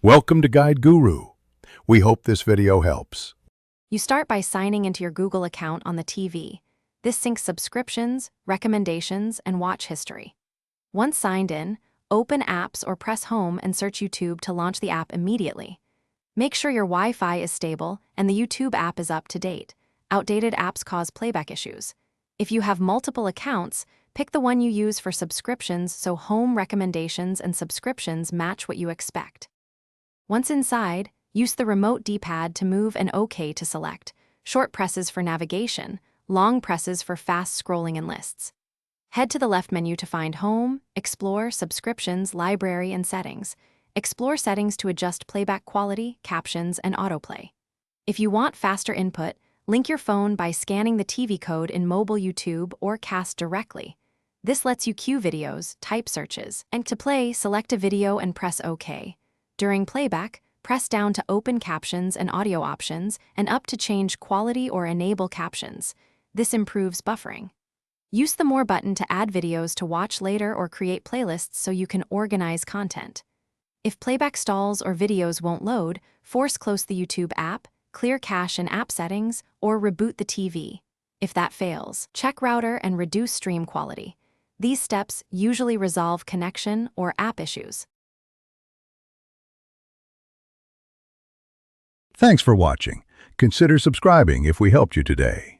Welcome to Guide Guru. We hope this video helps. You start by signing into your Google account on the TV. This syncs subscriptions, recommendations, and watch history. Once signed in, open Apps or press Home and search YouTube to launch the app immediately. Make sure your Wi-Fi is stable and the YouTube app is up to date. Outdated apps cause playback issues. If you have multiple accounts, pick the one you use for subscriptions so home recommendations and subscriptions match what you expect. Once inside, use the remote D-pad to move and OK to select, short presses for navigation, long presses for fast scrolling in lists. Head to the left menu to find Home, Explore, Subscriptions, Library, and Settings. Explore settings to adjust playback quality, captions, and autoplay. If you want faster input, link your phone by scanning the TV code in mobile YouTube or Cast directly. This lets you queue videos, type searches, and to play, select a video and press OK. During playback, press down to open captions and audio options and up to change quality or enable captions. This improves buffering. Use the More button to add videos to watch later or create playlists so you can organize content. If playback stalls or videos won't load, force close the YouTube app, clear cache in app settings, or reboot the TV. If that fails, check router and reduce stream quality. These steps usually resolve connection or app issues. Thanks for watching. Consider subscribing if we helped you today.